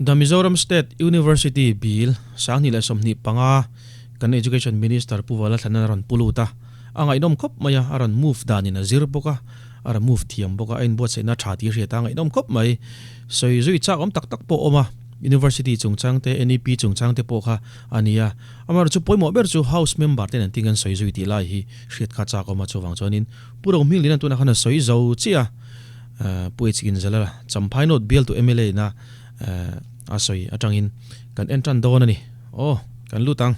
The Mizoram State University Bill sang nila somni panga kan Education Minister puwala thanaran puluta anga inom kop maya aran move dani na zirboka ara move thiam boka ain bot se na thati ria tanga inom kop mai soi zui cha om tak tak po oma University chungchang te NEP chungchang te po kha ania amar chu poimo ber chu house member ten tingan soi zui ti lai hi hriat kha cha ko ma chuwang chonin puro mil lin tuna khana soi zo chia H.Ginzalala'n champhai not bill to MLA na asoi atangin kan entran don ani kan lutang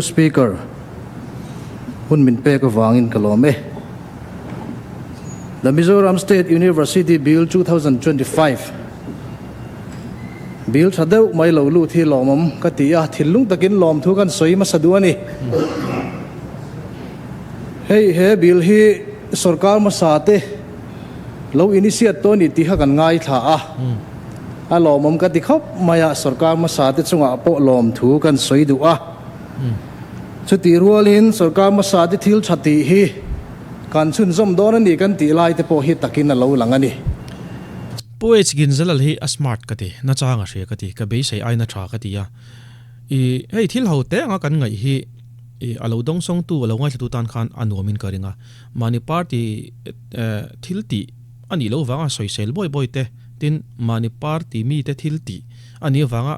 Speaker hun min pe ko wangin kalome the Mizoram State University Bill 2025 Bill thadeu mai lo lu thi lomam katia thilung takin lom thu kan soi ma saduani he bill hi sarkar ma sate lo initiate to ni ti ha kan ngai tha a lomam ka ti khop maya sarkar ma sate chunga po lom thu kan soi du a chuti rualin sarkar ma sate thil thati hi kan chun zom don ani kan ti lai te po hi takin a lo langani H.Ginzalala'n hi a smart kati na changa hre kati ka be sei ai na tha kati ya hei thil hote anga kan ngai hi alo dong song tu alo ngai tu tan khan anuamin karinga mani party thilti ani lo wanga soisel boy te tin mani party mi te thilti ani wanga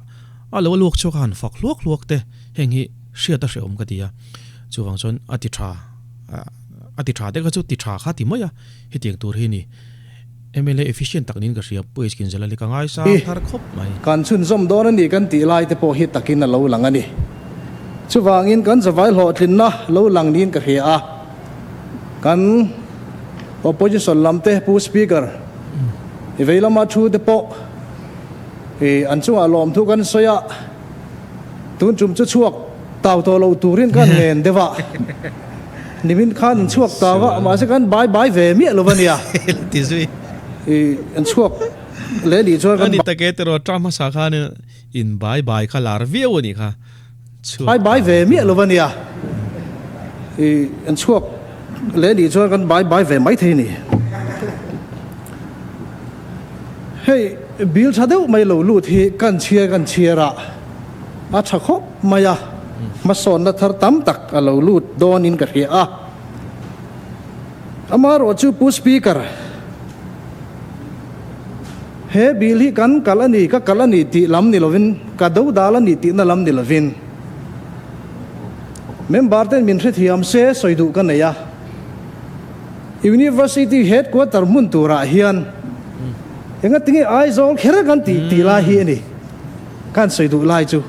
alo luak chu khan fak luak te hengi hria ta hreom katia chuwang chon ati tha de ka chu ti tha kha ti moya hi tiang tur hi ni MLA efficient taknin ka ria H.Ginzalala'n ka ngai sa thar khop mai kan chun zom don ani kan ti lai te po hi takin a lo langani chuwangin kan zawai hlo thlin na lo lang nin ka hria kan opposition lamte pu speaker iveilama thu te po an chunga lom thu kan soya tun chum chu chuak taw to lo turin kan nen dewa nimin khan chuak tawa ma se kan bye ve mi lovania ti zui an chuak le li chor kan ani take tero trama sa khan in bye kha lar view ni kha bye ve mi lovania an chuak le li chor kan bye ve mai the ni hey bill thadeu mai lo lu thi kan chia ra a tha khop maya ma son na thar tam tak a lo lut don in ka hria amaro chu pu speaker he bill hi kan kalani ti lam ni lovin ka do dalani ti na lam ni lovin member ten min thre thiam se soidu kan ya university headquarter mun tura hian enga tingi aizol khera kan ti la hi ani kan soidu lai chu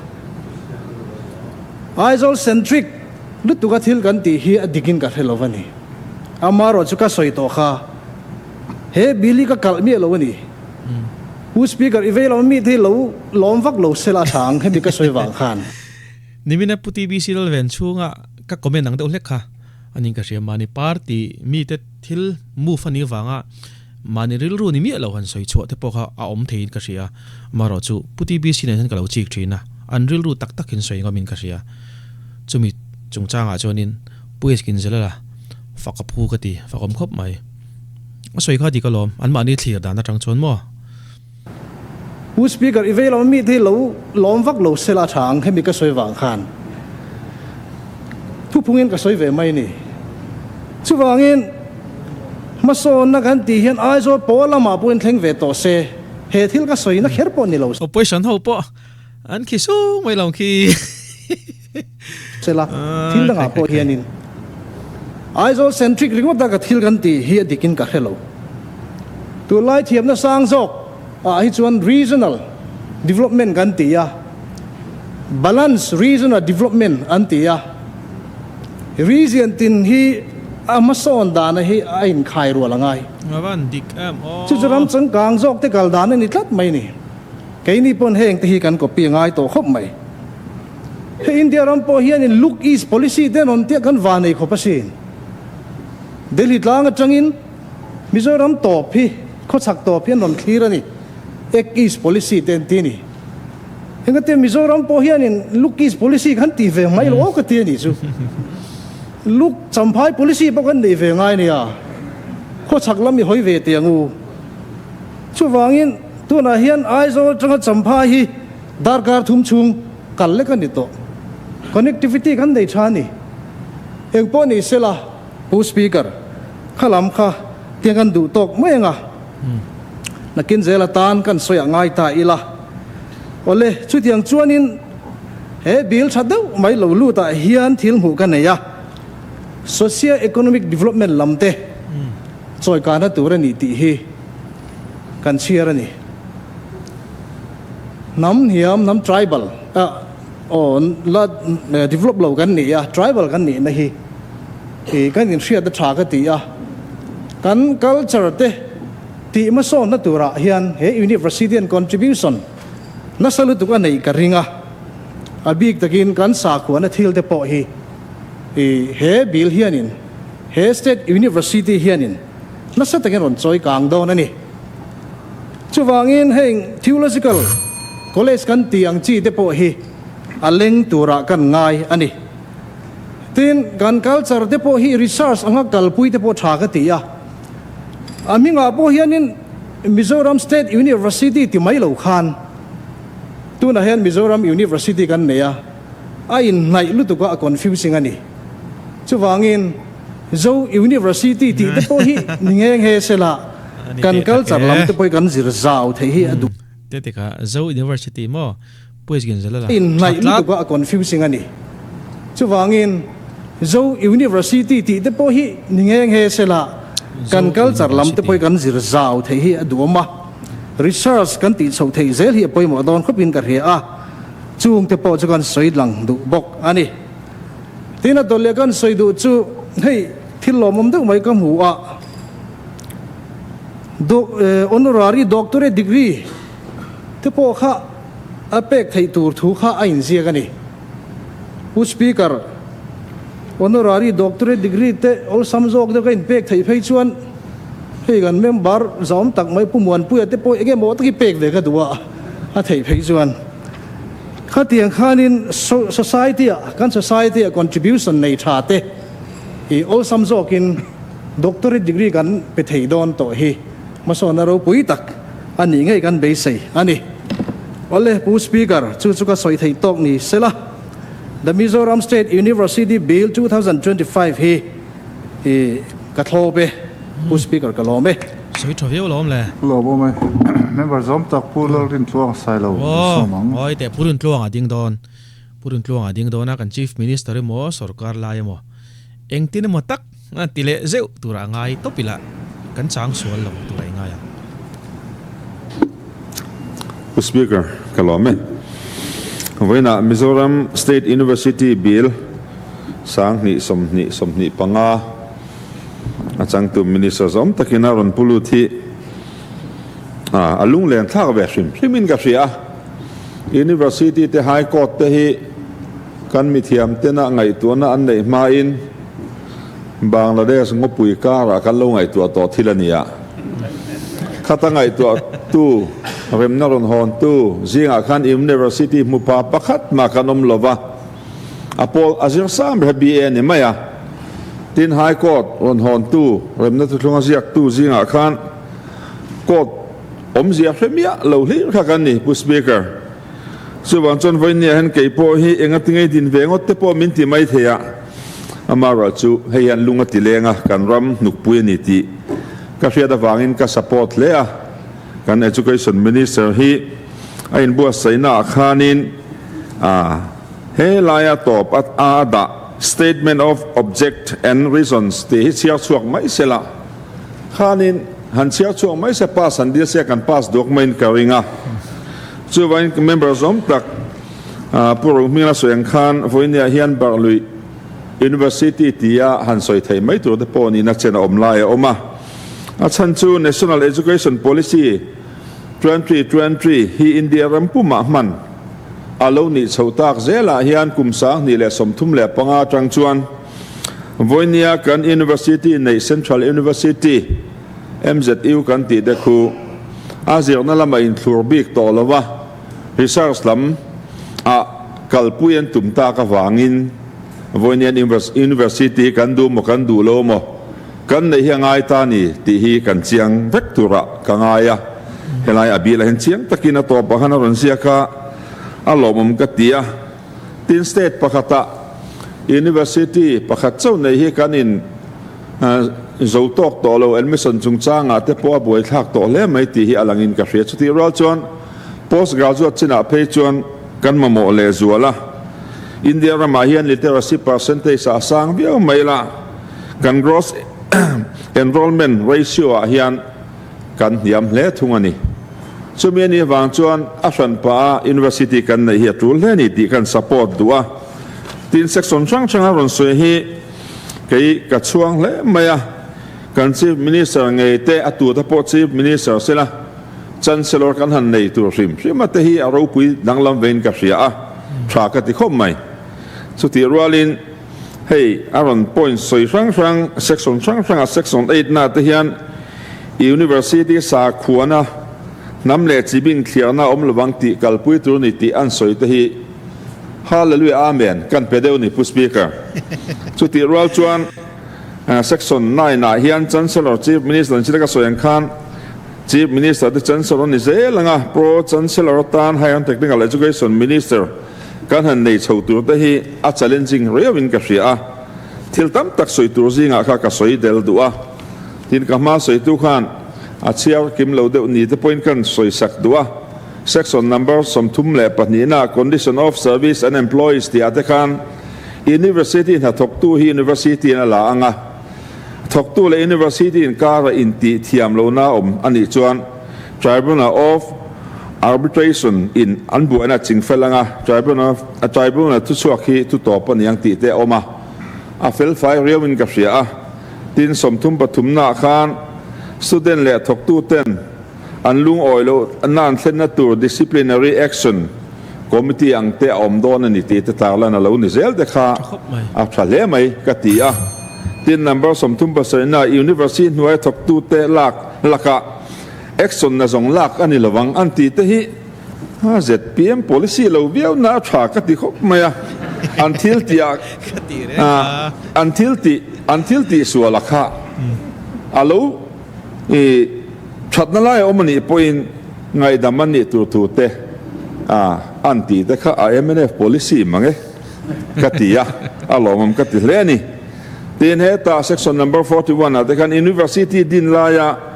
aizol centric lutu ka thil kan ti hi adikin ka helovani amaro chu ka soi to kha he bili ka kalmi lovani pu speaker iveilo mi thi lo lom vak lo sela thang he mi ka soi wang khan nimina puti bisil ven chunga ka comment nang de lekha aning ka ria mani party mi te thil move ani wanga mani ril ru ni mi lo han soi chu te po kha a om thein ka ria maro chu puti bisil han ka lo chik thina an ril ru tak tak in soi ngamin ka ria chumi chungchanga chonin H.Ginzalala'n fakapu kati fakom khop mai asoi kha di kalom an mani thlir dan atang chon mo pu speaker iveilo mi thi lo lom vak lo sela thang he mi ka soi wang khan thu pungin ka soi ve mai ni chuwangin ma son na kan ti hian ai zo pola ma puin thleng ve to se he thil ka soi na kher po ni lo opposition ho po an khi su mai long khi sela thil da po hianin ai zo centric ringo da ka thil kan ti hi dikin ka hello tu lai thiam na sang jok hi chuan regional development kan ti ya balance regional development an ti ya region tin hi amason dana hi ain khai ro langai ngawan dik chu churam chang kang jok te kal dan ni tlat mai ni keini pon heng te hi kan ko pi ngai to khop mai he india ram po hian in look east policy den on te kan wa nei khopasin delhi tlang atangin Mizoram top hi khochak top hian ron thlir ani ek east policy ten ti ni hengate Mizoram po hian in look east policy kan ti ve mai lo ka ti ni chu lúc chấm phái policy bao gần đi về ngay nè khó chắc lắm mi hỏi về tiền u chú vangin tu na hiền ai rồi trong chấm phái hi dar gar thum chung cả lấy cái này to connectivity kan dei thani engpo ni sela pu speaker khalam kha tiangan du tok menga na H.Ginzalala'n kan soya ngai ta ila ole chu tiang chuanin he bill thadau mai lo lu ta hian thil mu kan ya socio economic development lamte choi kana tur ni ti hi kan chiar ani nam hiam nam tribal on la develop lo kan ni ya tribal kan ni na hi e kan in shia da tha ka ti ya kan culture te ti ma so na tura hian he university and contribution na salu tu ka nei ka ringa abik takin kan sa ko na thil te po hi e he bill hianin he state university hianin na sa takin ron choi kang do na ni chuwangin heng theological college kan tiang chi te po hi aleng tura kan ngai ani tin kan culture te po hi research anga kalpui te po tha ka ti ya aminga po hianin Mizoram State University ti mai lo khan tu na hian Mizoram University kan ne ya ai nai lu tu ka confusing ani chuwangin zo university ti te po hi ningeng he sela kan culture lam te po kan zir zau the hi adu te te ka zo university mo pues H.Ginzalala'n in nai lu tu ka confusing ani chuwangin zo university ti te po hi ningeng he sela kan culture lam te poi kan zir zau the hi aduma research kan ti chho thei zel hi poi mo don khopin ka ria chung te po chukan soi lang du bok ani tina dolle kan soi du chu hei thillo mom du mai ka mu honorary doctorate degree te po kha apek thei tur thu kha ain zia gani pu speaker honorary doctorate degree te ol samjok de kain pek thei phei chuan hei gan member zom tak mai pumuan pu te po ege mo taki pek ve ka duwa a thei phei chuan khatiang khanin society kan society contribution nei tha te i ol samjok in doctorate degree kan pe thei don to hi masona ro pui tak ani ngai kan be sei ani ole pu speaker chu ka soi thei tok ni sela the Mizoram State University Bill 2025 hi kathobe pu speaker kalome soi thoveu lom le lo bo mai member zom tak pulal rin tuang sai lo somang oi te purun tluang a ding don a kan chief minister mo sarkar lai mo engtin mo tak tile zeu tura ngai topila kan chang sual lo tura ngai Speaker kalome Vena Mizoram State University Bill sang ni somni panga achang tu minister zom takina ron puluthi alung len thak ve hrimin ka hria university te high court te hi kan mi thiam te na ngai tu na an nei ma in Bangladesh ngopui ka ra kan lo ngai tu to thilania khata ngai tu rem na ron hon tu zinga khan university mu pa pakhat ma kanom lova apol azir sam bn ni maya tin high court ron hon tu rem na tu thunga ziak tu zinga khan court zia femia lo hi kha kan ni pu speaker suwan chon voinia hen ke po hi engatingai din vengot te po min ti mai theya amara chu heian lunga ti lenga kan ram nukpui ni ti ka hria da wangin ka support le kan education minister hi ain bua saina khanin he laya top at ada statement of object and reasons te hi chia chuak mai sela khanin han chia chuak mai se pass an dia se kan pass document ka ringa chuwain members om tak puru mila soyang khan voinia hian barlui university tia han soi thei mai tur de poni na chena omlai oma achan chu national education policy 2023 hi India rampuma man alo ni chhotak zela hian kumsa ni le somthum le panga tangchuan voinia kan university nei central university MZU kan ti de khu azir na lama in thurbik to lova research lam kalpuyen tumta ka wangin voinian university kan du mo kan du lo mo kan nei hiangai ta ni ti hi kan chiang vek tura kangaya helai abila hen chiang takina to bahana ron sia ka alomum ka tia tin state pakata university pakhat chau nei hi kanin zo tok to lo admission chung changa te po boi thak to le mai ti hi alangin ka hria chuti ral chon postgraduate china phe chon kan mamo le zuala India rama hian literacy percentage sa sang bio mai la kan gross enrollment ratio a hian kan hiam hle thungani chumi ni wang chuan asan pa university kan nei hi tul le ni ti kan support dua tin section chang ron soi hi kei ka chuang le maya kan chief minister ngei te atu ta po chief minister sela chancellor kan han nei tur rim te hi aro pui danglam vein ka ria a tha ka ti khom mai chuti rualin hey aron point soi rang section a section 8 na te hian university sa khuana namle chibin thliarna omlawang ti kalpui tur ni ti an soi te hi hallelujah amen kan pedeu ni pu speaker chuti rual chuan section 9 na hian chancellor chief minister chilaka soyan khan chief minister the chancellor ni zelanga pro chancellor tan higher technical education minister kan han nei chhotur te hi a challenging rewin ka hria thil tam tak soi tur zinga kha ka soi del duwa tin ka ma soi tu khan a chiar kim lo de ni te point kan soi sak duwa section number som thum le panina condition of service and employees ti ate khan university na thok tu hi university na la anga thok tu le university in kara in ti thiam lo na ani chuan tribunal of arbitration in anbuana chingfelanga tribunal tu chuak hi tu top aniang ti te oma a fel fai rewin ka hria tin som thum pathum na khan student le thok tu ten an lung oilo anan thlenna tur disciplinary action committee ang te om don ani ti te tarla na lo ni zel de kha a thale mai ka ti a tin number som thum pa na university nuai thok tu te laka action na zong lak ani lawang anti te hi ZPM policy lo viau na tha ka ti khop maya until ti suala kha alo chatna lai omani point ngai damani tu te anti te kha IMF policy mange katia alomam kati leni tin heta section number 41 te kan university din laya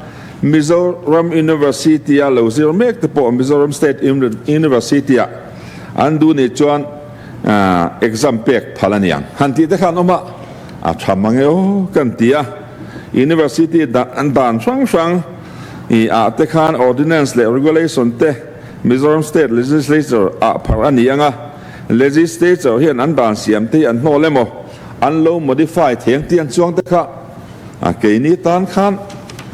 Mizoram University lo zirmek te po Mizoram State University andu ni chuan exam pek phalaniang hanti te khan oma a thamange o kan tia university dan sang I te khan ordinance le regulation te Mizoram State Legislature paranianga legislature hian an dan siam te an no lemo an lo modify theng tian chuang te kha ke ni tan khan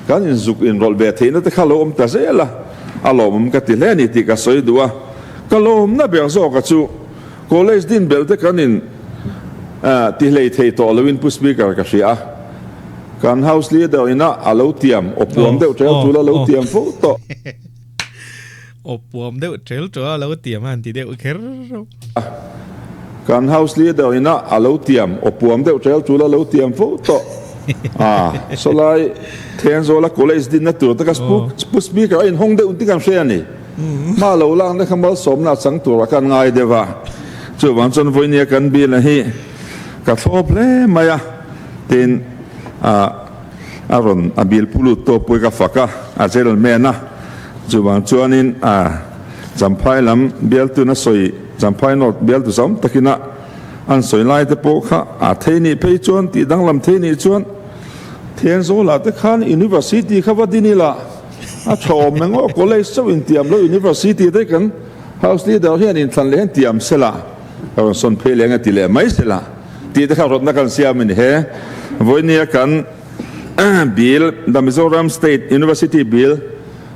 kan in zuk in rol be theina te khalo ta zela alom ka ti le ni ti ka soi duwa kalom na ber zo ka chu college din bel te kan in ti lei thei to lowin pu speaker ka ria kan house leader ina alo tiam opuam deuh tel tu la lo tiam fu to opuam deuh tel tu la lo tiam an ti deuh kher kan house leader ina alo tiam opuam deuh tel tu la lo tiam fu to so lai then zo la college din na tu ta ka pu speaker in hong deuh ti kan hria ni ma lo lang na khamal som na chang tu ra kan ngai dewa chu wang chon voinia kan bi la hi ka thop le maya tin aron abil pulu to pui ka faka a general mena chuwang chuanin jamphai lam bial tu na soi jamphai not bial tu sam takina an soi lai te po kha a theini pe chuan ti danglam theini chuan thian zo la te khan university kha wadini la a thom mengo college so in tiam lo university te kan house leader hian in than len tiam sela aron son phe lenga ti le mai sela ti te kha rot na kan siam ni he voinia kan bill the Mizoram State University Bill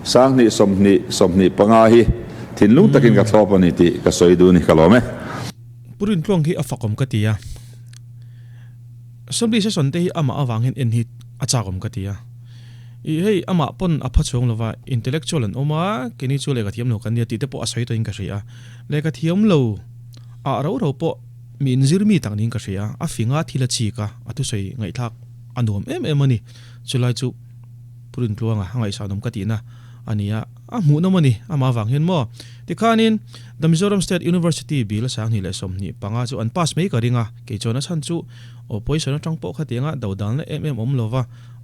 sang ni somni pangahi thinlung takin ka thop ani ti ka soidu ni kalome purin tlong hi afakom katia sombi se sonte hi ama awangin en hit achakom katia I hei ama pon aphachong lova intellectual an oma kini chu le ka thiam no kan ti te po asoi to in ka ria le ka thiam lo a ro po min zirmi tangning ka ria a finga thila chi ka atu sei ngai thak anom em ani chulai chu purin tluanga ngai sanom ka ti na ania a mu na mani ama wang hen mo tikhanin the Mizoram State University Bill sang ni le som ni panga chu an pass mai ka ringa ke chona chan chu opposition atangpo khatinga dodal na om lova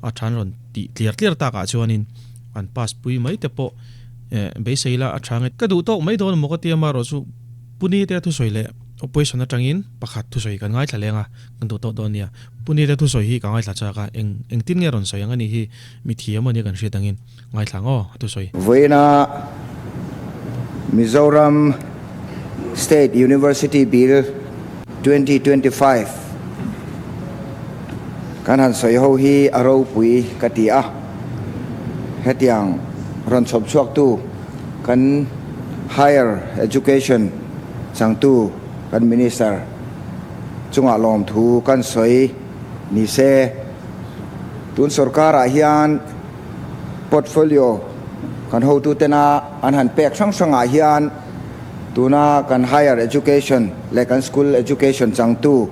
a than ron ti clear ta ka chuanin an pass pui mai te po be seila a thanget ka du to mai don mo ka ti ma ro chu puni te thu soile opposition atangin pakhat thu soi kan ngai thalenga kan du to donia puni te thu soi hi ka ngai thla cha ka eng tin nge ron soyang ani hi mi thiam ani kan hri tangin ngai thlango thu soi voina Mizoram State University Bill 2025 kan han soi ho hi aro pui katia hetiang ron chop chuak tu kan higher education chang tu kan minister chunga lawm thu kan soi ni se tun sarkar a hian portfolio kan ho tu tena an han pek sang a hian tuna kan higher education le kan school education chang tu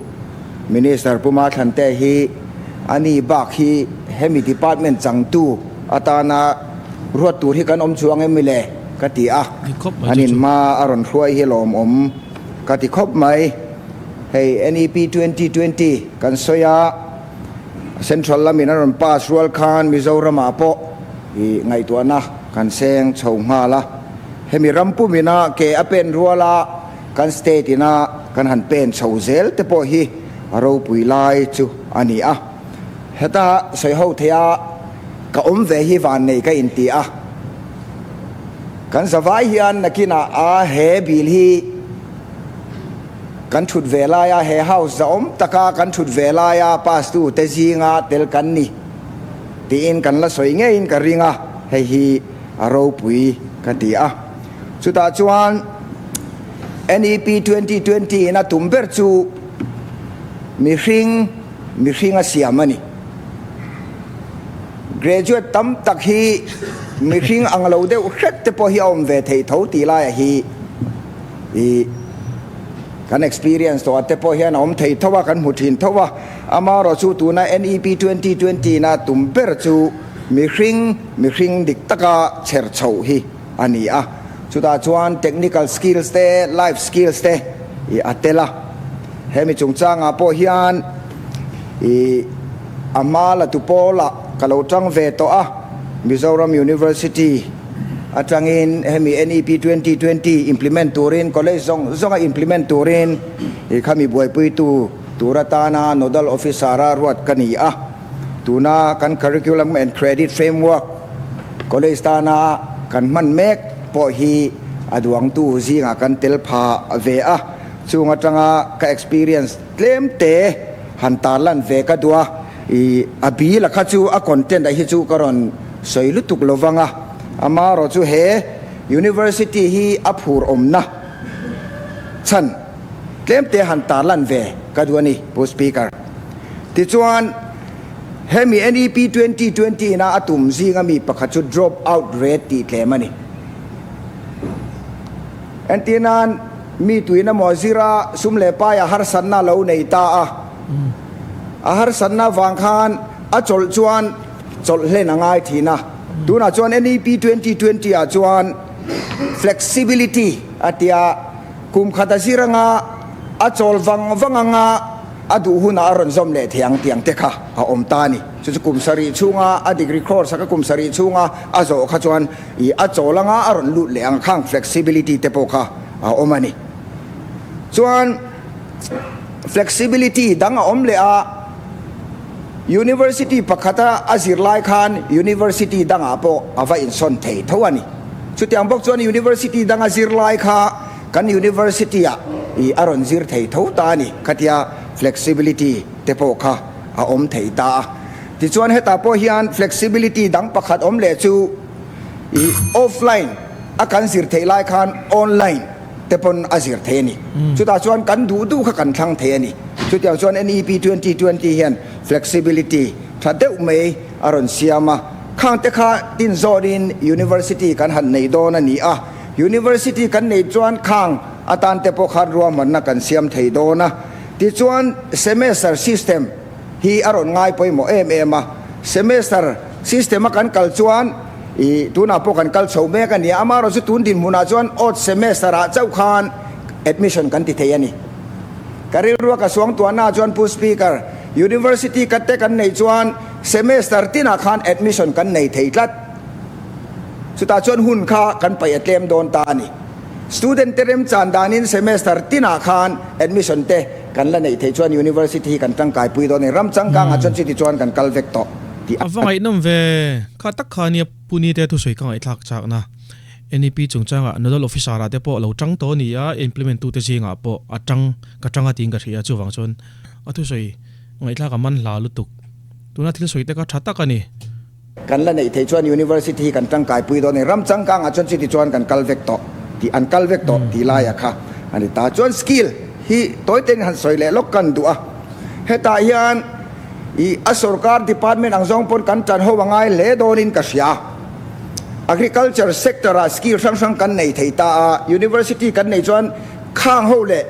minister puma than te hi ani bak hi hemi department chang tu atana ruat tur hi kan om chuang emile kati a anin ma aron hruai hi lom kati khop mai hey NEP 2020 kan soya central lamin aron pass rual khan Mizoram apo i ngai tu na kan seng chho nga la hemi rampu mina ke apen ruala kan state ina kan han pen chho zel te po hi aro pui lai chu ani a heta soi ho thea ka ve hi van nei ka in ti a kan zawai hian nakina a he bil hi kan thut vela ya he house za taka kan thut vela ya pas tu te zinga tel kan ni ti in kan la soi nge in ka ringa he hi aro pui ka ti a chuta chuan NEP 2020 na tumber chu mi hring a siamani graduate tam tak hi mi hring anglo de khet te po hi om ve thei tho ti la hi i kan experience to ate po hian om thei thowa kan muthin thowa ama ro chu tu na NEP 2020 na tumber chu mi hring dik taka cher chho hi ani a chuta chuan technical skills te life skills te i atela hemi chungchanga po hian i amala tu pola kalau tang ve to a Mizoram University atangin hemi NEP 2020 implement turin college zonga implement turin i khami buai pui tu turatana nodal officer ruat kani a tuna kan curriculum and credit framework college tana kan man mek po hi aduang tu zinga kan tel pha ve a chunga tanga ka experience claim te hantalan ve ka dua i abi la khachu a content a hi chu karon soilu tuk lovanga ama ro chu he university hi aphur omna chan claim te hantalan ve ka duani post speaker ti chuan hemi NEP 2020 na atum zinga mi pakhachu drop out rate ti tlemani antinan mi tuina mozira sumle pa ya har sanna lo nei ta a har sanna wang khan a chol chuan chol hlena ngai thina tuna chuan NEP 2020 a chuan flexibility atia kum khata siranga a chol wanganga adu huna aron zom le thiang tiang te kha a om ta ni chu kum sari chunga a degree course ka kum sari chunga a zo kha chuan i a cholanga aron lut le ang khang flexibility te po kha a omani chuan flexibility danga om le a university pakhata azir lai khan university danga po ava in son thei thawani chutiang bok chuan university danga zir lai kha kan university a i aron zir thei tho ta ni khatia flexibility te po kha a om thei ta ti chuan heta po hian flexibility dang pakhat om le chu i offline a kan zir thei lai khan online te pon azir the ni chuta chuan kan du kha kan thlang the ni chutiang chuan NEP 2020 hian flexibility thadeu mai aron siama khang te kha tin zorin university kan han nei don ani a university kan nei chuan khang atan te po khan ruam man na kan siam thei dona ti chuan semester system hi aron ngai poimo ma semester system kan kal chuan tuna po kan kal chome kan ni amaro chu tun din muna chuan odd semester a chau khan admission kan ti theiani karirwa ka suang tuana chuan pu speaker university katte kan nei chuan semester tina khan admission kan nei theitlat chuta chuan hun kha kan pai atlem don ta ni student terem chan danin semester tina khan admission te kan la nei thei chuan university kan tang kai pui don ni ram chang ka nga chuan chi ti chuan kan kal vek to ti avangai nom ve kha tak khania puni te thu soi ka ngai thak chak na NEP chungchanga nodal officer ate po lo chang to ni a implement tu te jinga po atang ka changa ting ka thia chuwang chon atu soi ngai thla ka man la lu tuk tuna thil soi te ka thata ka ni kan la nei thei chuan university kan tang kai pui don ni ram chang ka nga chuan chi ti chuan kan kal vek to ti an kal vek to ti la ya kha ani ta chuan skill hi toy ten han soi le lok kan du a heta hian a sarkar department ang zong pon kan chan ho wangai le donin ka sia agriculture sector a skill sang kan nei thei ta university kan nei chuan khang ho le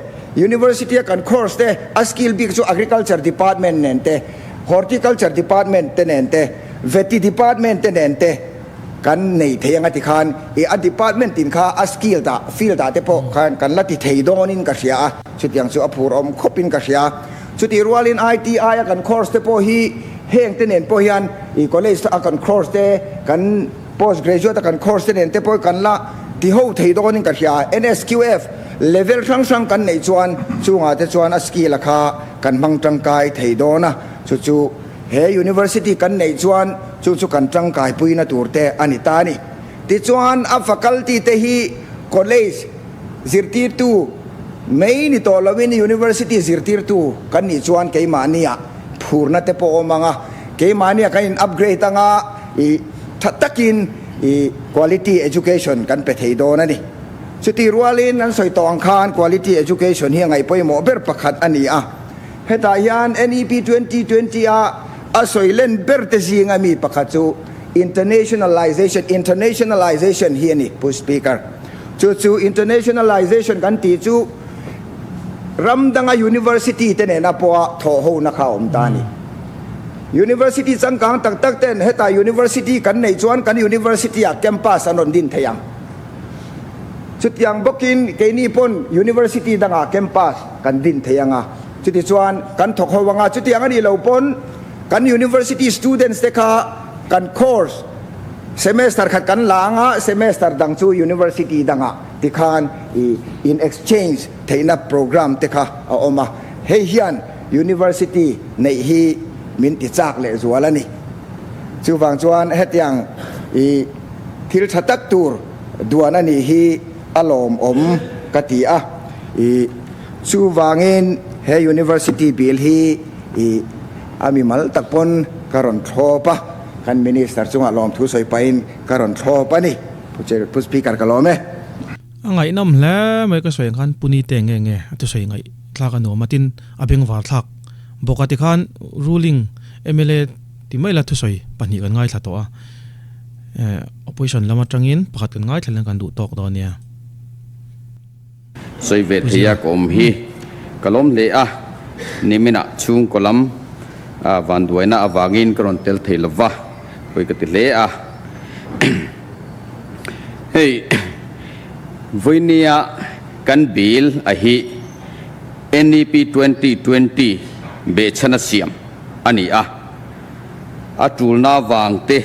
university kan course te a skill big chu agriculture department nen te horticulture department te nen te vet department te nen te kan nei thei anga ti khan a department tin kha a skill ta field ta te po khan kan la ti thei donin ka sia chutiang chu apur om khopin ka sia chuti rualin ITI kan course te po hi heng te nen po hian college ta kan course te kan post graduate kan course te nen te po kan la ti ho thei donin ka sia NSQF level sang kan nei chuan chunga te chuan a skill a kha kan mang tang kai thei dona chu he university kan nei chuan chu kan tang kai puina turte ani tani ti chuan a faculty te hi college zirtir tu main to lawin university zirtir tu kan ni chuan ke mania phurna te po manga ke mania kan upgrade anga thatakin quality education kan pe thei dona ni chuti rualin an soi tong khan quality education hi ngai poimo ber pakhat ani a heta yan NEP 2020 a soilen berte zinga mi pakhat chu internationalization hi ni pu speaker chu internationalization kan ti chu ramdanga university te ne na po tho ho na kha om ta ni university changkang tak ten heta university kan nei chuan kan university a campus anon din theyang chutyang bokin keini pon university danga campus kan din theyanga chuti chuan kan thok howanga chutiang ani lo pon kan university students te kha kan course semester khat kan langa semester dang chu university danga ti khan in exchange theina program te kha a oma he hian university nei hi min ti chak le zualani chuwang chuan hetiang thil thatak tur duana ni hi alom om katia chuwangin he university bill hi ami mal takpon karon thopa kan minister chunga lom thu soi pain karon thopa ni pu speaker kalome angai nam la mai ka soi khan puni te nge atu soi ngai thla ka no matin abeng war thak bokati khan ruling MLA ti mai la thu soi pani kan ngai thla to a opposition lama tangin pakhat kan ngai thlan kan du tok do nia soi vet hiya kom hi kalom le a nimina chung kolam van duaina awangin karon tel theilawa koi ka ti le a hey voinia kan bill a hi NEP 2020 be chana siam ani a atulna wangte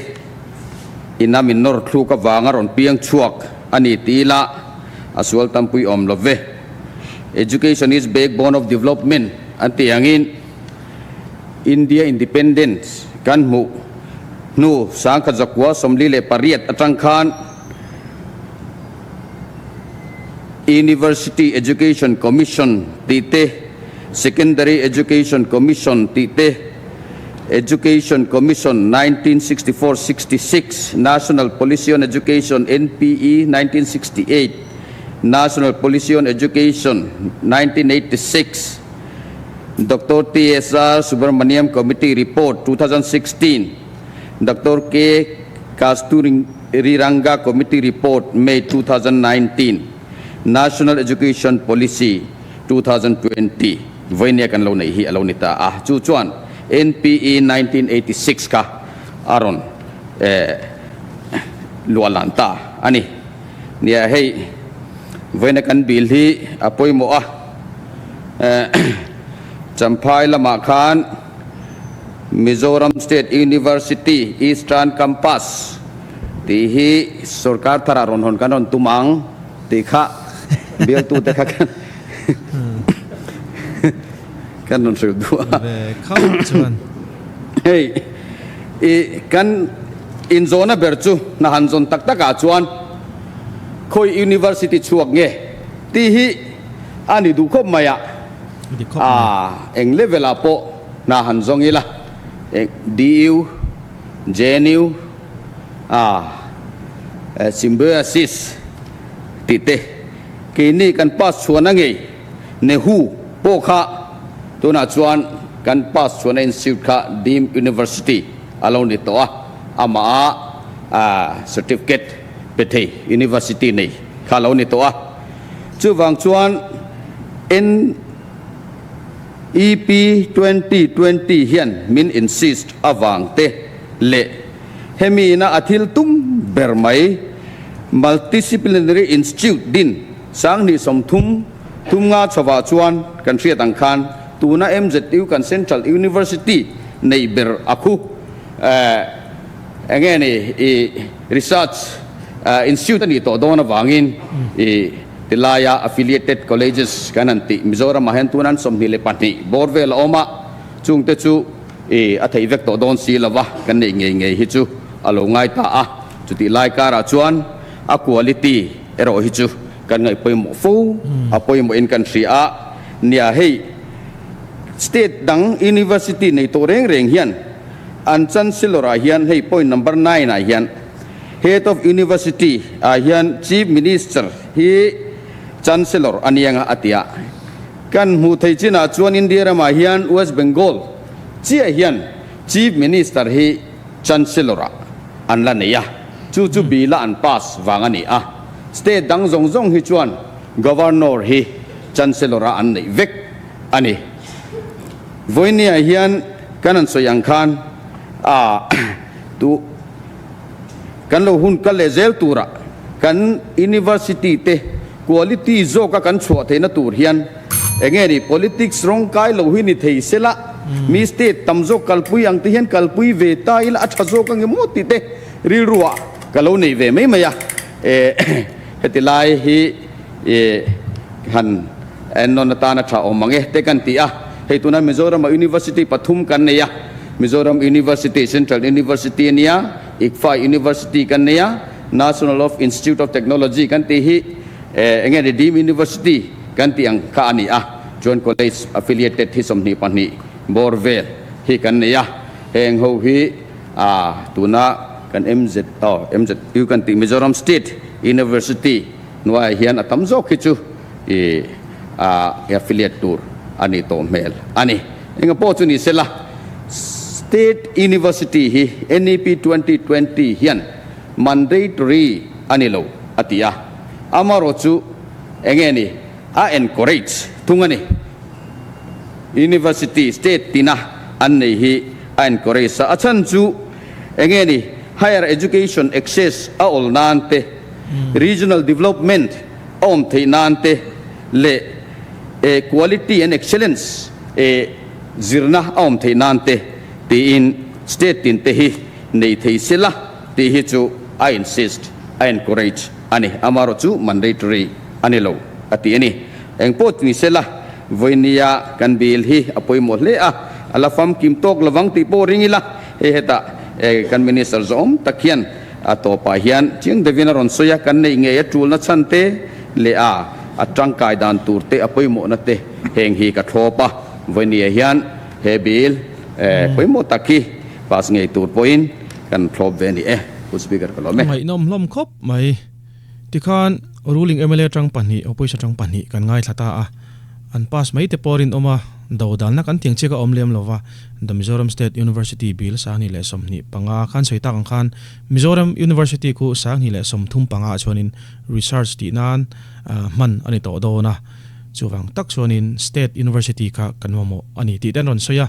inamin nor thlu ka wangaron piang chuak ani tila aswal tampui om love education is backbone of development anti angin India independence kan mu nu sang ka zakwa somli le pariat atang khan University Education Commission tite Secondary Education Commission tite Education Commission 1964-66 National Policy on Education NPE 1968 National Policy on Education 1986 Dr. TSR Subramaniam Committee Report 2016 Dr. K. Kasturiranga Committee Report May 2019 National Education Policy 2020 voi nia kan lo nei hi alo ni ta chu chuan NPE 1986 ka aron lualan ta ani nia hei voi na kan bil hi apoi mo champhai lama khan Mizoram State University Eastern Campus ti hi sarkar thara ron hon kanon tumang ti kha bial tu te kha kan non su du khau chuan hey kan in zona berchu na han zon tak tak a chuan khoi university chuak nge ti hi ani du khop maya di khop eng level apo na han zong ila DU JNU symbiosis tite kini kan pas chuan ange ne hu po kha tuna chuan kan pas chuan institute kha deemed university alone ni to ama certificate pethe university nei kha lo ni to chu wang chuan EP 2020 hian min insist awang te le hemi na athil tum bermai multidisciplinary institute din sang ni som thum nga chawa chuan kan thriat ang khan tuna MZU kan Central University nei ber aku again research institute ni to don awangin tilaya affiliated colleges kananti Mizoram mahen tunan somni le pati borvel oma chungte chu athei vek to don si lawa kan nei nge hi chu alo ngai ta chu ti lai kara chuan a quality ero hi chu kan ngai poimo fu a poimo in country nia hei state dang university nei to reng hian an chancellor hian hei point number 9 hian head of university hian chief minister hi chancellor anianga atia kan mu thei china chuan India rama hian West Bengal chia hian chief minister hi chancellor an la neya chu bila an pass wangani state dang zong hi chuan governor hi chancellor an nei vek ani voinia hian kanan soyang khan tu kan lo hun kal le zel tura kan university te quality zo ka kan chua the na tur hian engeni politics rong kai lo hi ni thei sela mi state tamzo kalpui ang ti hian kalpui ve ta ila athazo ka nge moti te ri ruwa kalo nei ve mai maya hetilai hi han non ta na tha omange te kan ti heituna Mizoram University Pathum kan neya Mizoram University Central University nia ICFA University kan neya National of Institute of Technology kan ti hi engeni deemed university kan ti ang ka ani John College affiliated hi somni pani borvel hi kan neya heng ho hi tuna kan MZU kan ti Mizoram State University nuai hian atamzo khichu affiliate tour ani to mel ani enga po chu ni sela state university hi NEP 2020 hian mandatory ani lo atia amaro chu engeni encourage tungani university state tina annei hi encourage sa achan chu engeni higher education access all nante regional development the nante le quality and excellence zirna the nante ti in state tin te hi nei thei sela ti hi chu I insist I encourage ani amaro chu mandatory ani lo ati ani engpot ni sela voinia kan bil hi apoi mo le alafam kim tok lawang ti po ringila heta kan minister zom takhian ato pa hian ching devinaron soya kan nei nge atul na chante le atang kai dan turte apoi mo na te heng hi ka thopa voinia hian he bil poi mo takhi pas nge tur point kan thlop ve ni speaker ko me mai nom lom khop mai tikhan ruling MLA tang pani opposition tang pani kan ngai thata an pass mai te porin oma dodal na kan tiang cheka omlem lova the Mizoram State University Bill sangni le somni panga khan soita kan khan Mizoram University ku sangni le som thum panga chonin research ti nan man ani to do na chuwang tak chuanin state university kha kanwamo ani ti den ron soya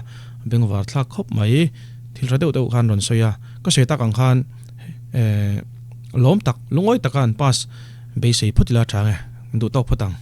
bengwar thla khop mai thilra deuh khan ron soya ka se tak ang khan lom tak lungoi takan pass be sei phutila thange du tok phutang